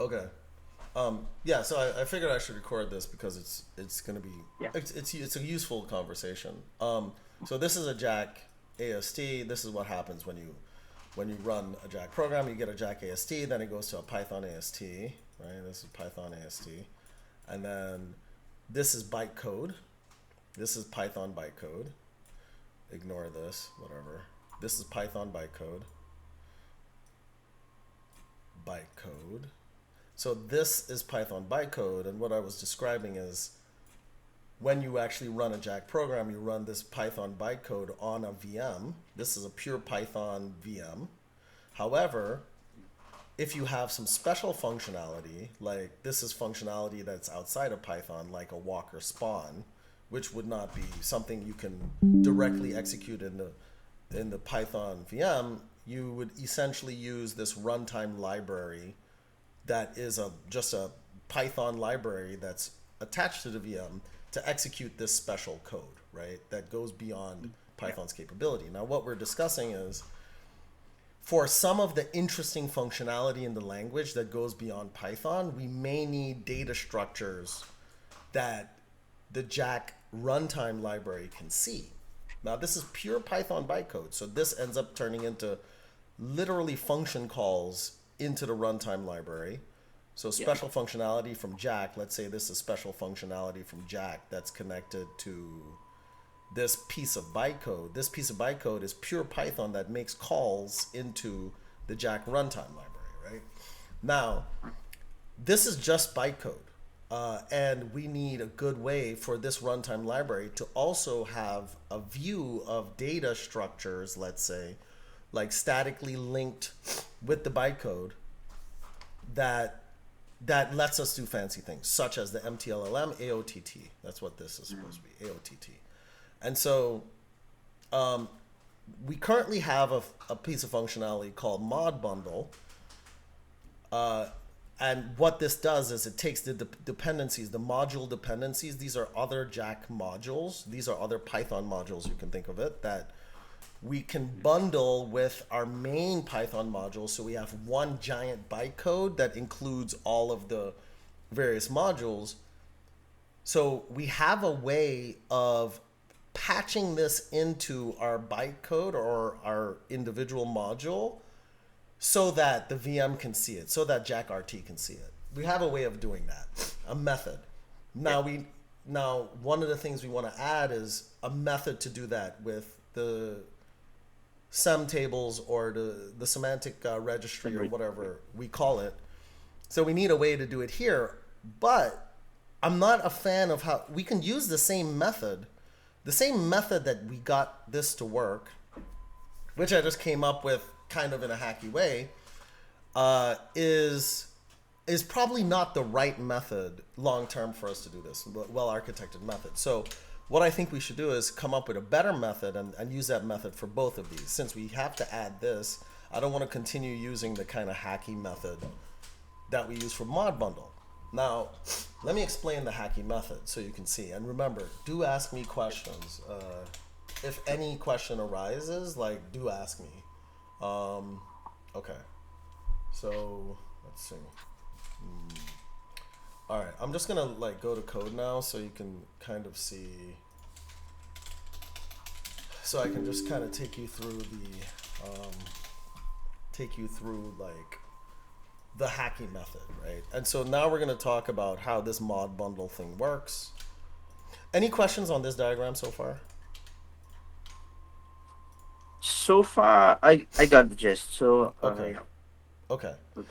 Okay. Yeah, so I figured I should record this because it's gonna be Yeah. it's a useful conversation. So this is a Jack AST. This is what happens when you run a Jack program. You get a Jack AST, then it goes to a Python AST, right? This is Python AST, and then this is bytecode. This is Python bytecode. Ignore this, whatever. This is Python bytecode. So this is Python bytecode, and what I was describing is when you actually run a Jack program, you run this Python bytecode on a VM. This is a pure Python VM. However, if you have some special functionality, like this is functionality that's outside of Python, like a walker spawn, which would not be something you can directly execute in the Python VM, you would essentially use this runtime library that is just a Python library that's attached to the VM to execute this special code, right? That goes beyond Yeah. Python's capability. Now, what we're discussing is for some of the interesting functionality in the language that goes beyond Python, we may need data structures that the Jack runtime library can see. Now, this is pure Python bytecode, so this ends up turning into literally function calls into the runtime library. So Yeah. special functionality from Jack, let's say this is special functionality from Jack that's connected to this piece of bytecode. This piece of bytecode is pure Python that makes calls into the Jack runtime library, right? Now, this is just bytecode. And we need a good way for this runtime library to also have a view of data structures, let's say, like statically linked with the bytecode that lets us do fancy things, such as the MTLLM AOTT. That's what this is supposed to be, AOTT. And so we currently have a piece of functionality called mod bundle. And what this does is it takes the dependencies, the module dependencies. These are other Jack modules. These are other Python modules, you can think of it, that we can bundle with our main Python module. So we have one giant bytecode that includes all of the various modules. So we have a way of patching this into our bytecode or our individual module so that the VM can see it, so that Jack RT can see it. We have a way of doing that, a method. Yeah. Now one of the things we want to add is a method to do that with the SEM tables or the semantic registry or Agreed. whatever we call it. So we need a way to do it here, but I'm not a fan of how we can use the same method that we got this to work, which I just came up with kind of in a hacky way, is probably not the right method long term for us to do this, well architected method. So what I think we should do is come up with a better method and use that method for both of these. Since we have to add this, I don't want to continue using the kind of hacky method that we use for mod bundle. Now, let me explain the hacky method so you can see. And remember, do ask me questions. If any question arises, like, do ask me. Okay. So, let's see. All right, I'm just gonna like go to code now so you can kind of see. So I can just kind of take you through like the hacking method, right? And so now we're gonna talk about how this mod bundle thing works. Any questions on this diagram so far? So far, I got the gist. So, Okay. yeah. Okay. Okay.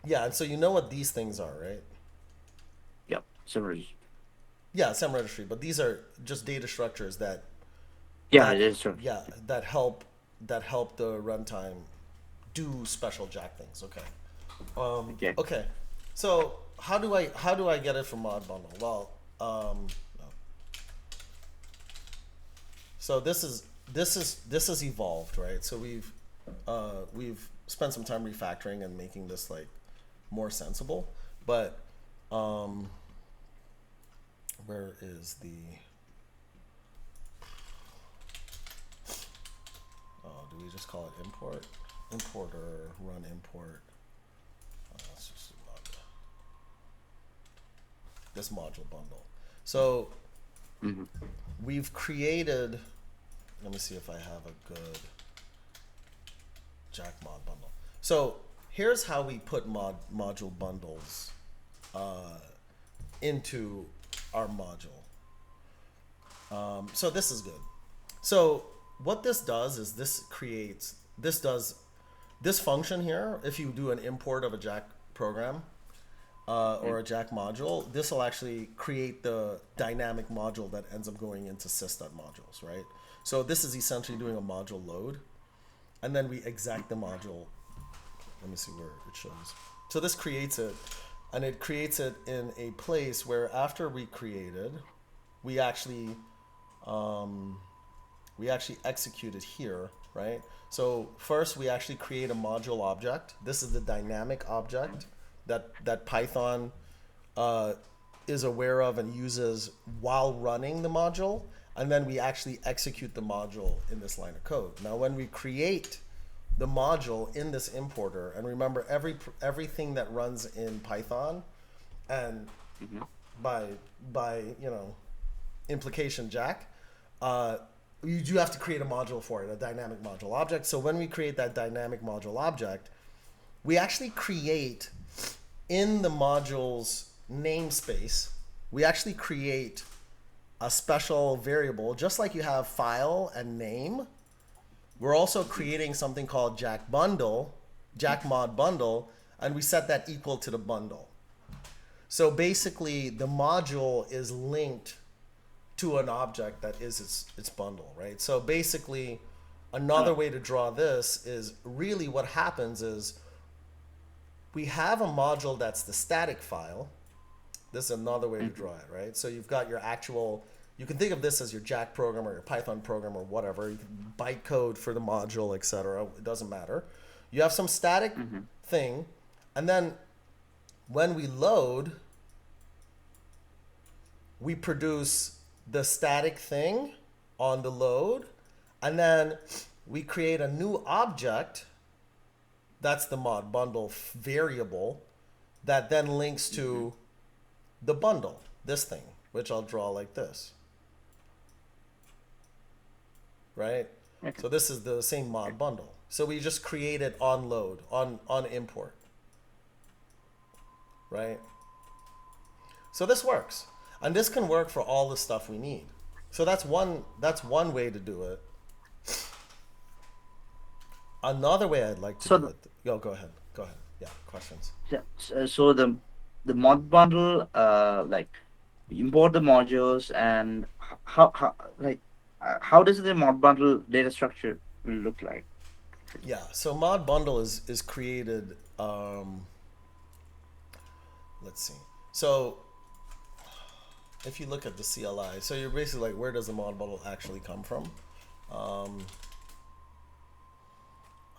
Yeah, and so you know what these things are, right? Yep. Summary. Yeah, SEM registry, but these are just data structures Yeah, it that is. True. yeah that help the runtime do special Jack things. Okay. Okay. Okay. So how do I get it from mod bundle? Well, no. So this is evolved, right? So we've spent some time refactoring and making this like more sensible. But where is the do we just call it import? Import or run import? Let's just log this module bundle. So Mm-hmm. we've created, let me see if I have a good Jack mod bundle. So here's how we put module bundles into our module. So this is good. So what this does is this function here. If you do an import of a Jack program or a Jack module, this will actually create the dynamic module that ends up going into sys.modules, right? So this is essentially doing a module load, and then we exec the module. Let me see where it shows. So this creates it, and it creates it in a place where after we created, we actually execute it here, right? So first we actually create a module object. This is the dynamic object that Python is aware of and uses while running the module, and then we actually execute the module in this line of code. Now when we create the module in this importer, and remember everything that runs in Python, and by implication Jack, you do have to create a module for it, a dynamic module object. So when we create that dynamic module object, we actually create in the module's namespace, we actually create a special variable, just like you have file and name. We're also creating something called Jack mod bundle, and we set that equal to the bundle. So basically the module is linked to an object that is its bundle, right? So basically another way to draw this is really what happens is we have a module that's the static file. This is another way to draw it, right? So you've got your actual, you can think of this as your Jack program or your Python program or whatever. You can bytecode for the module, etc. It doesn't matter. You have some static thing, and then when we load, we produce the static thing on the load, and then we create a new object that's the mod bundle variable that then links to the bundle, this thing, which I'll draw like this, right? Okay. So this is the same mod bundle. So we just create it on load, on import, right? So this works, and this can work for all the stuff we need. So that's one way to do it. Another way I'd like to So do it. Go ahead. Yeah, questions. so the mod bundle, like import the modules, and how like how does the mod bundle data structure look like? Yeah, so mod bundle is created. Let's see. So if you look at the CLI, so you're basically like, where does the mod bundle actually come from?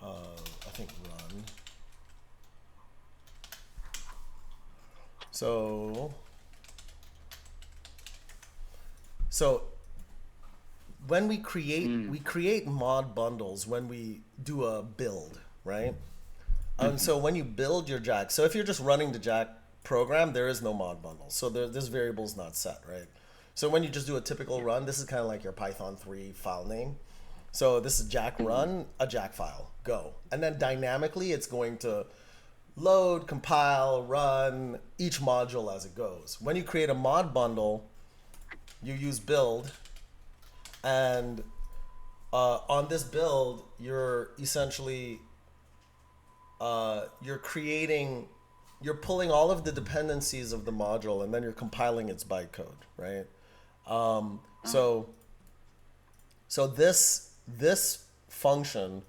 I think run. So when we create mod bundles when we do a build, right? And so when you build your Jack, so if you're just running the Jack program, there is no mod bundle. So this variable is not set, right? So when you just do a typical run, this is kind of like your Python 3 file name. So this is Jack run, a Jack file, go. And then dynamically it's going to load, compile, run each module as it goes. When you create a mod bundle, you use build, and on this build, you're essentially you're pulling all of the dependencies of the module, and then you're compiling its bytecode, right? So this function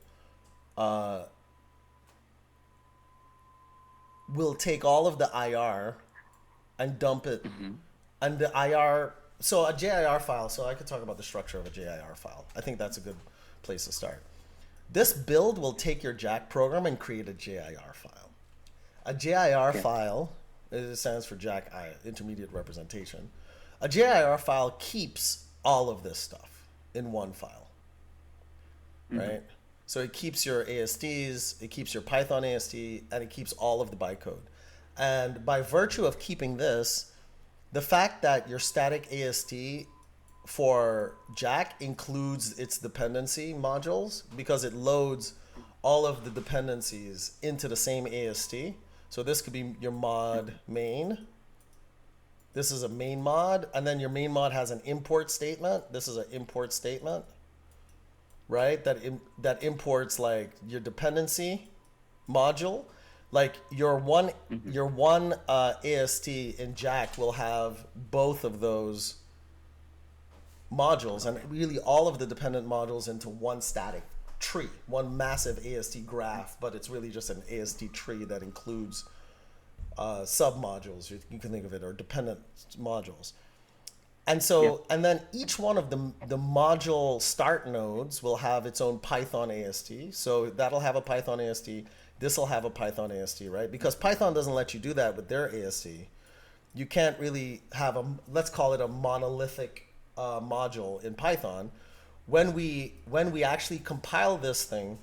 will take all of the IR and dump it, and the IR. So a JIR file. So I could talk about the structure of a JIR file. I think that's a good place to start. This build will take your Jack program and create a JIR file. A JIR file, it stands for Jack Intermediate Representation. A JIR file keeps all of this stuff in one file, right? So it keeps your ASDs, it keeps your Python ASD, and it keeps all of the bytecode. And by virtue of keeping this, The fact that your static AST for Jack includes its dependency modules because it loads all of the dependencies into the same AST. So this could be your mod main. This is a main mod, and then your main mod has an import statement. This is an import statement, right? That imports like your dependency module. Like Mm-hmm. your one AST in Jack will have both of those modules, and Okay. really all of the dependent modules into one static tree, one massive AST graph, but it's really just an AST tree that includes sub-modules, you can think of it, or dependent modules. And Yeah. so, and then each one of the module start nodes will have its own Python AST. So that'll have a Python AST. This will have a Python AST, right? Because Python doesn't let you do that with their AST. You can't really have a, let's call it a monolithic module in Python. When we actually compile this thing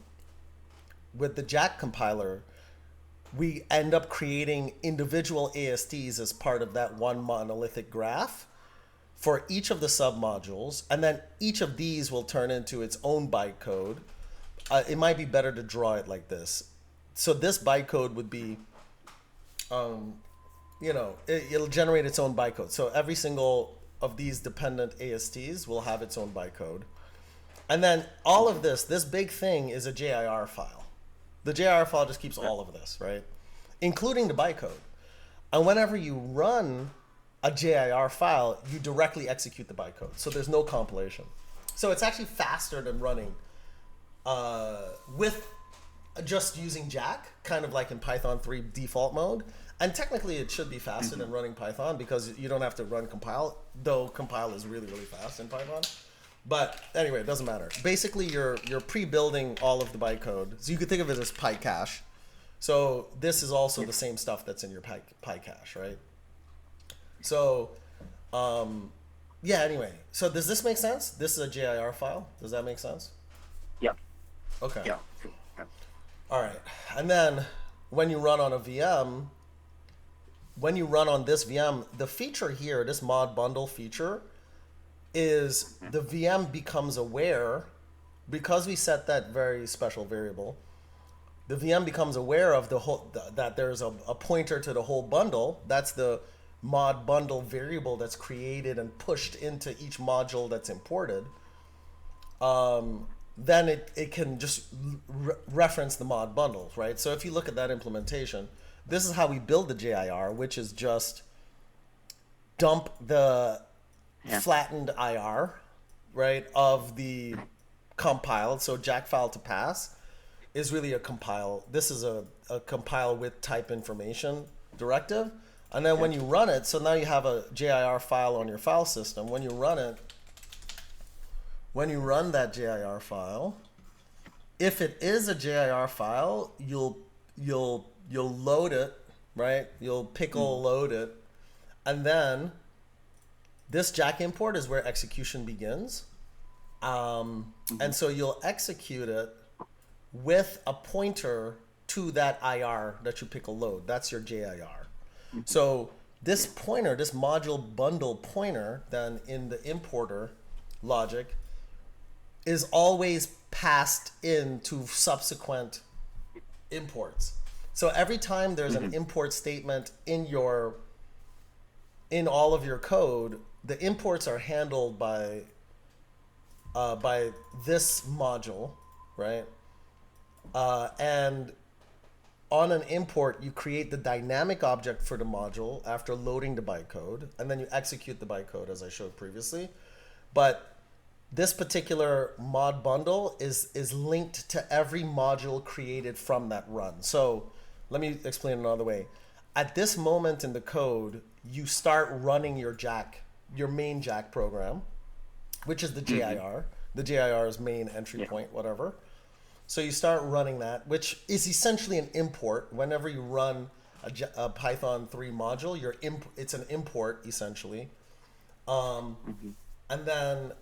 with the Jack compiler, we end up creating individual ASTs as part of that one monolithic graph for each of the submodules, and then each of these will turn into its own bytecode. It might be better to draw it like this. So this bytecode would be, it'll generate its own bytecode. So every single of these dependent ASTs will have its own bytecode. And then all of this big thing is a JIR file. The JIR file just keeps Yeah. all of this, right? Including the bytecode. And whenever you run a JIR file, you directly execute the bytecode. So there's no compilation. So it's actually faster than running with just using Jack, kind of like in Python 3 default mode. And technically it should be faster Mm-hmm. than running Python because you don't have to run compile, though compile is really, really fast in Python. But anyway, it doesn't matter. Basically, you're pre-building all of the bytecode. So you could think of it as PyCache. So this is also Yeah. the same stuff that's in your PyCache, right? So, yeah, anyway. So does this make sense? This is a JIR file. Does that make sense? Yeah. Okay. Yeah. Yeah. All right. And then when you run on a VM, when you run on this VM, the feature here, this mod bundle feature, is the VM becomes aware, because we set that very special variable, the VM becomes aware of the whole, that there's a pointer to the whole bundle. That's the mod bundle variable that's created and pushed into each module that's imported. Then it can just reference the mod bundles, right? So if you look at that implementation, this is how we build the JIR, which is just dump the Yeah. flattened IR, right, of the compiled. So Jack file to pass is really a compile. This is a compile with type information directive. And then when you run it, so now you have a JIR file on your file system. When you run it, when you run that JIR file, if it is a JIR file, you'll load it, right? You'll pickle load it, and then this Jack import is where execution begins. And so you'll execute it with a pointer to that IR that you pickle load. That's your JIR. So this pointer, this module bundle pointer, then in the importer logic, is always passed into subsequent imports. So every time there's an import statement in all of your code, the imports are handled by this module, right? And on an import, you create the dynamic object for the module after loading the bytecode, and then you execute the bytecode as I showed previously. But this particular mod bundle is linked to every module created from that run. So let me explain another way. At this moment in the code, you start running your main Jack program, which is the JIR. The JIR is main entry point, whatever. So you start running that, which is essentially an import. Whenever you run a Python 3 module, it's an import essentially. And then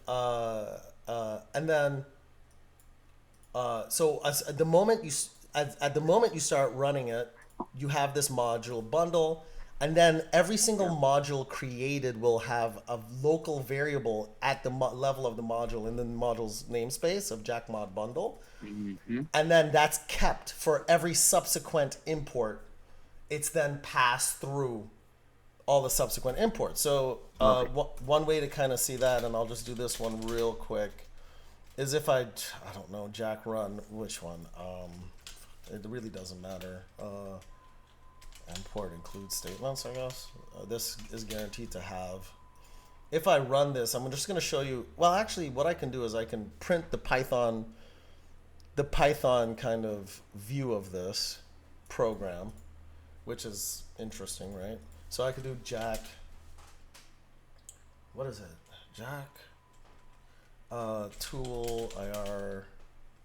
so at the moment you start running it, you have this module bundle, And then every single Yeah. module created will have a local variable at the level of the module in the module's namespace of Jack mod bundle. Mm-hmm. And then that's kept for every subsequent import. It's then passed through all the subsequent imports. So Okay. one way to kind of see that, and I'll just do this one real quick, is if I don't know, Jack run, which one? It really doesn't matter. Import include statements, I guess. This is guaranteed to have. If I run this, I'm just going to show you. Well, actually, what I can do is I can print the Python kind of view of this program, which is interesting, right? So I could do Jack. What is it? Jack tool ir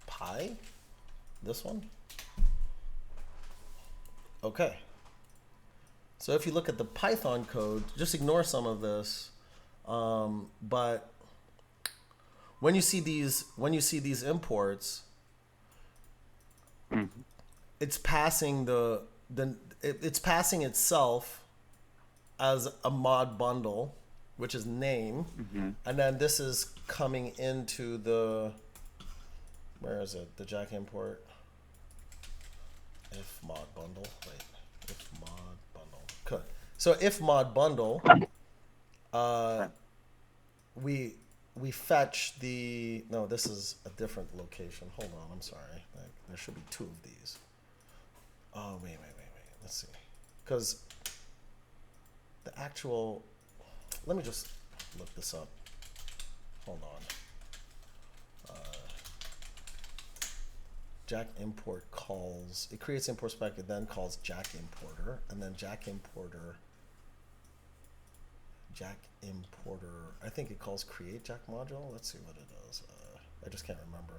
pi. This one. Okay. So if you look at the Python code, just ignore some of this. But when you see these imports, Mm-hmm. it's passing it's passing itself as a mod bundle, which is name, Mm-hmm. and then this is coming into the, where is it? The Jack import. If mod bundle. Wait. If mod bundle. Good. So if mod bundle, we fetch the, no, this is a different location. Hold on, I'm sorry. Like, there should be two of these. Oh, wait. Let's see. Because the actual, let me just look this up. Hold on. Jack import calls, it creates import spec, it then calls Jack importer, and then Jack importer, I think it calls create Jack module. Let's see what it does. I just can't remember.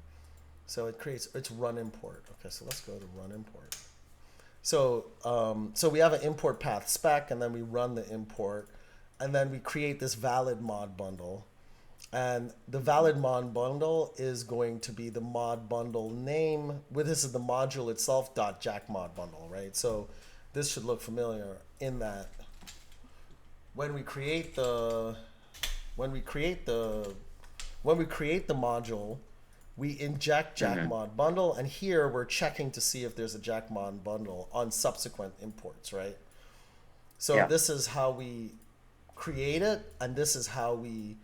So it's run import. Okay, so let's go to run import. So so we have an import path spec, and then we run the import, and then we create this valid mod bundle. And the valid mod bundle is going to be the mod bundle name. Well, this is the module itself dot Jack mod bundle, right? So this should look familiar in that when we create the module, we inject Jack Mm-hmm. mod bundle, and here we're checking to see if there's a Jack mod bundle on subsequent imports, right? So Yeah. this is how we create it, and this is how we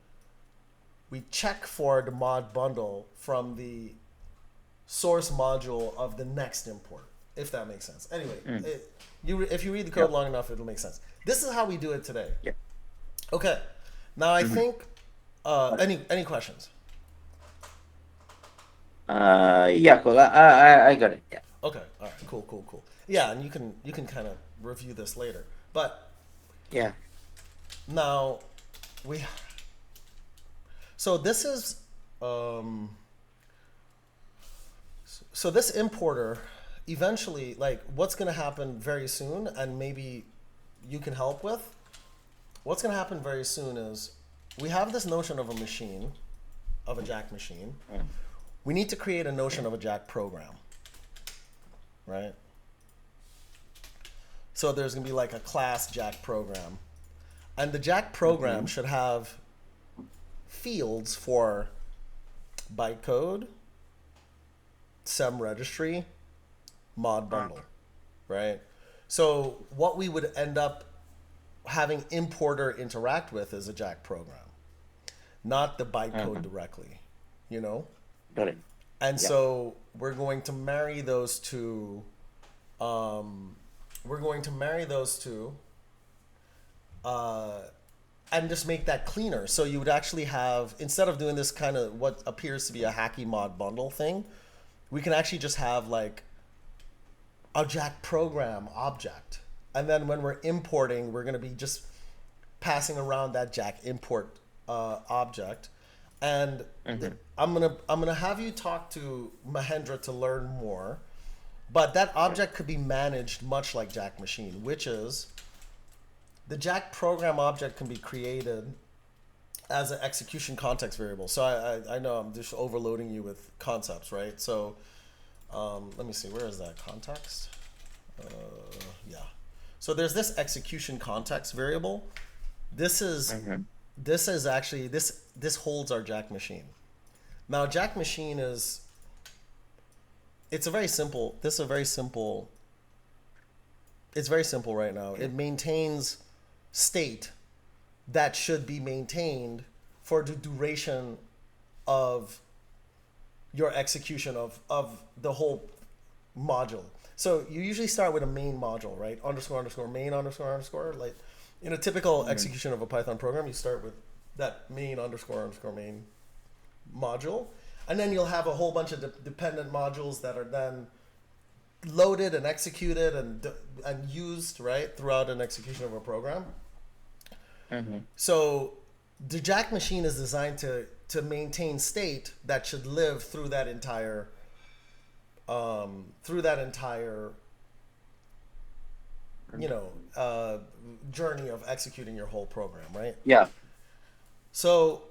check for the mod bundle from the source module of the next import, if that makes sense. Anyway, Mm. if you read the code Yeah. long enough, it'll make sense. This is how we do it today. Yeah. Okay. Now I Mm-hmm. think any questions? Yeah, cool. I got it. Yeah. Okay. All right. Cool. Yeah, and you can kind of review this later. But Yeah. now we so this is um so this importer eventually, like, what's going to happen very soon, and maybe you can help with, what's going to happen very soon is we have this notion of a machine, of a Jack machine. Mm. We need to create a notion of a Jack program, right? So there's going to be like a class Jack program, and the Jack program Mm-hmm. should have fields for bytecode, sem registry, mod bundle, right? So what we would end up having importer interact with is a Jack program, not the bytecode directly, you know? Got it. And Yeah. so we're going to marry those two. We're going to marry those two, and just make that cleaner. So you would actually have, instead of doing this kind of what appears to be a hacky mod bundle thing, we can actually just have like a Jack program object. And then when we're importing, we're going to be just passing around that Jack import object. And Mm-hmm. I'm gonna have you talk to Mahendra to learn more. But that object could be managed much like Jack machine, which is the Jack program object can be created as an execution context variable. So I know I'm just overloading you with concepts, right? So let me see, where is that context? Yeah. So there's this execution context variable. This is Mm-hmm. this is actually this holds our Jack machine. Now Jack machine is it's a very simple. This is a very simple. It's very simple right now. Okay. It maintains state that should be maintained for the duration of your execution of the whole module. So you usually start with a main module, right? Underscore underscore main underscore underscore. Like in a typical Mm-hmm. execution of a Python program, you start with that main underscore underscore main module, and then you'll have a whole bunch of dependent modules that are then loaded and executed and used right throughout an execution of a program. Mm-hmm. So the Jack machine is designed to maintain state that should live through that entire you know journey of executing your whole program, right? Yeah. So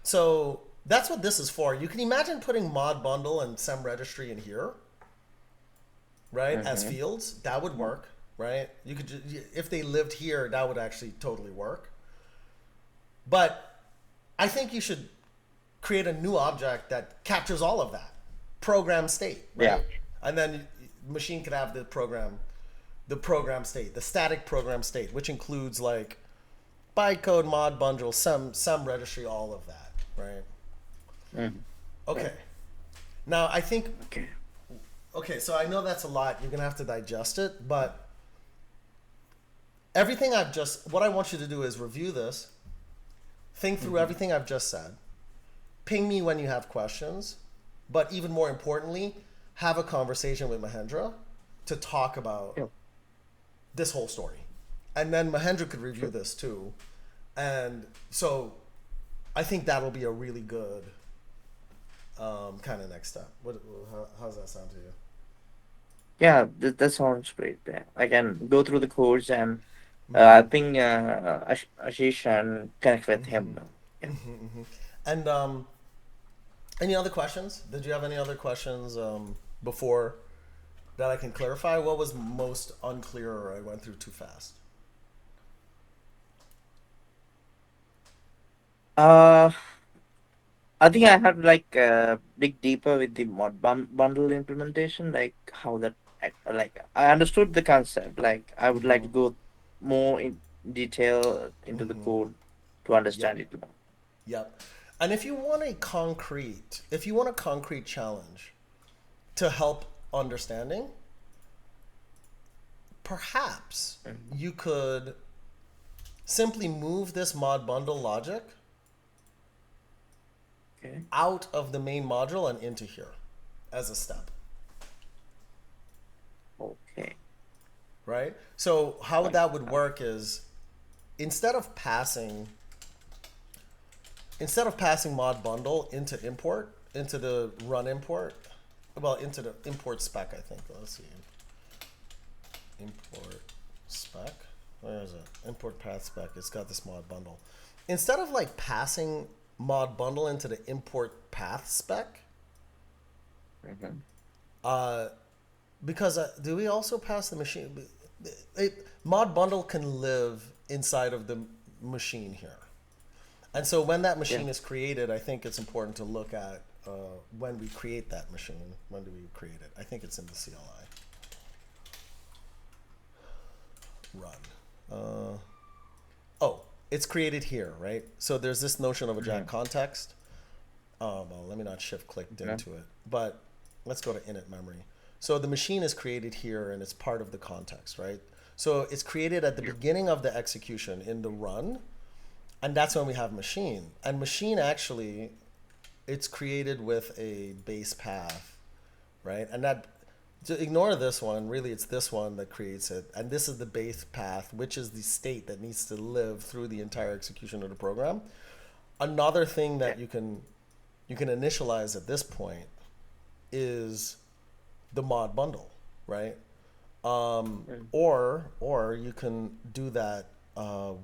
so that's what this is for. You can imagine putting mod bundle and sem registry in here, right, as Mm-hmm. fields. That would work, right? You could if they lived here, that would actually totally work. But I think you should create a new object that captures all of that program state, Yeah. right? And then machine could have the program state, the static program state, which includes like bytecode, mod bundle, some registry, all of that, right? Mm-hmm. Okay. Now I think Okay. okay, so I know that's a lot. You're gonna have to digest it, but everything what I want you to do is review this, think through Mm-hmm. everything I've just said, ping me when you have questions, but even more importantly, have a conversation with Mahendra to talk about Yeah. this whole story. And then Mahendra could review Sure. this too. And so I think that'll be a really good kind of next step. How does that sound to you? Yeah, that sounds great. Yeah. I can go through the course and Mm-hmm. ping Ashish and connect with him. Yeah. And any other questions? Did you have any other questions before that I can clarify? What was most unclear or I went through too fast? Uh, I think I have to like dig deeper with the bundle implementation, like how that like I understood the concept. Like I would like Mm-hmm. to go more in detail into the Mm-hmm. code to Yep. understand it more. Yep. And if you want a concrete challenge to help understanding, perhaps Mhm. you could simply move this mod bundle logic Okay. out of the main module and into here as a step, Okay. right? So how Fine. that would work is instead of passing mod bundle into the run import, well, into the import spec, I think. Let's see. Import spec. Where is it? Import path spec. It's got this mod bundle. Instead of like passing mod bundle into the import path spec, Mhm. uh, because do we also pass the machine? Mod bundle can live inside of the machine here. And so when that Yeah. machine is created, I think it's important to look at when we create that machine. When do we create it? I think it's in the CLI. Run. Oh, it's created here, right? So there's this notion of a Jack Mhm. context. Well, let me not shift clicked Okay. into it, but let's go to init memory. So the machine is created here and it's part of the context, right? So it's created at the beginning of the execution in the run, and that's when we have machine. And machine actually, it's created with a base path, right? And that, to ignore this one, really it's this one that creates it. And this is the base path, which is the state that needs to live through the entire execution of the program. Another thing Yeah. that you can initialize at this point is the mod bundle, right? Mm. Or you can do that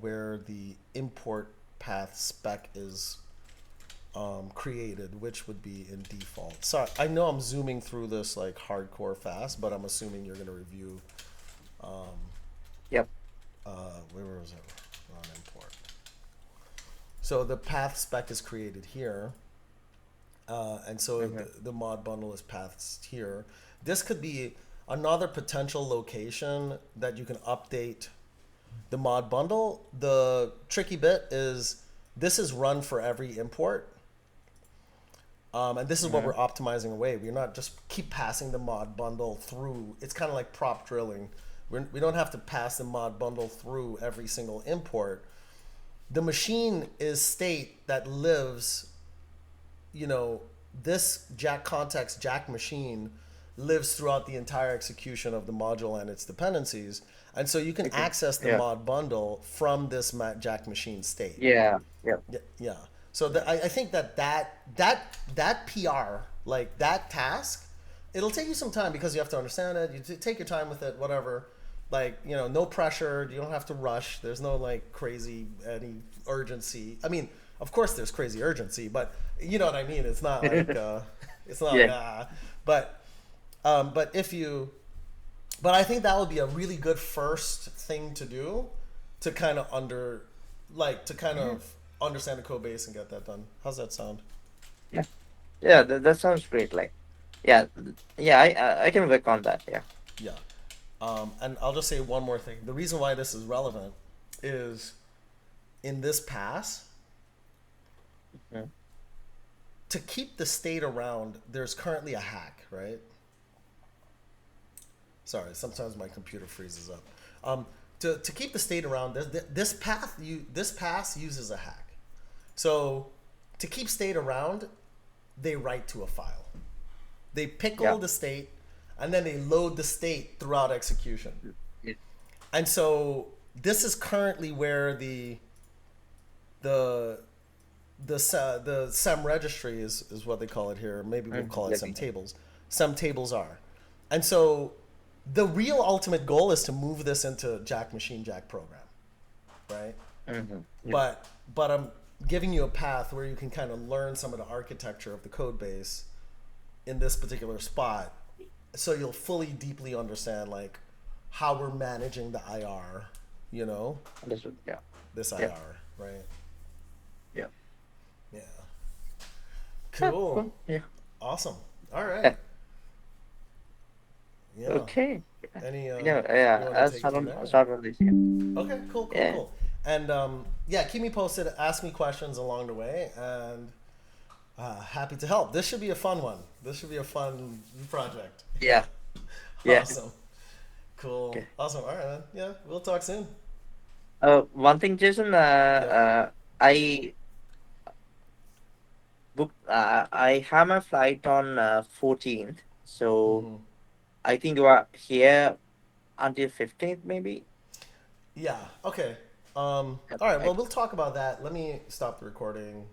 where the import path spec is created, which would be in default. Sorry, I know I'm zooming through this like hardcore fast, but I'm assuming you're going to review Yep. Where was it? On import. So the path spec is created here, and so Mm-hmm. the mod bundle is paths here. This could be another potential location that you can update the mod bundle. The tricky bit is this is run for every import. And this is what Mm-hmm. we're optimizing away. We're not just keep passing the mod bundle through. It's kind of like prop drilling. We don't have to pass the mod bundle through every single import. The machine is state that lives, you know, this Jack context Jack machine lives throughout the entire execution of the module and its dependencies. And so you can Okay. access the Yeah. mod bundle from this Jack machine state. Yeah. Yep. Yeah, yeah. So I think that PR, like that task, it'll take you some time because you have to understand it. You take your time with it, whatever. Like, no pressure. You don't have to rush. There's no like crazy any urgency. I mean, of course there's crazy urgency, but you know what I mean. It's not like it's not like Yeah. but if you but I think that would be a really good first thing to do to kind of to kind Mhm. of understand the code base and get that done. How's that sound? Yeah. Yeah. That sounds great. Like, yeah. Yeah. I can work on that. Yeah. Yeah. And I'll just say one more thing. The reason why this is relevant is in this pass, Mhm. to keep the state around, there's currently a hack, right? Sorry, sometimes my computer freezes up. To keep the state around, this pass uses a hack. So to keep state around, they write to a file. They pickle Yeah. the state, and then they load the state throughout execution. Yeah. And so this is currently where the the sem registry is what they call it here. Maybe we'll call it Let sem me know. tables. Sem tables are, and so the real ultimate goal is to move this into Jack machine Jack program, right? Yeah. But I'm giving you a path where you can kind of learn some of the architecture of the code base in this particular spot, so you'll fully deeply understand like how we're managing the IR, you know, Understood. Yeah. this Yeah. IR, right? Yeah. Yeah. Yeah. Cool. Cool. Yeah. Awesome. All right. Yeah. Yeah. Okay. Any Yeah. you Yeah. want to I'll take it start from on. I'll there? start on this. Yeah. Okay, cool, cool, Yeah. cool. And yeah, keep me posted. Ask me questions along the way, and happy to help. This should be a fun one. This should be a fun project. Yeah. Yeah. Awesome. Cool. Okay. Awesome. All right, man. Yeah, we'll talk soon. One thing, Jason. Yeah. I booked. I have my flight on 14th. So Hmm. I think you are here until 15th, maybe. Yeah. Okay. Yep. All right. Well, Right. we'll talk about that. Let me stop the recording.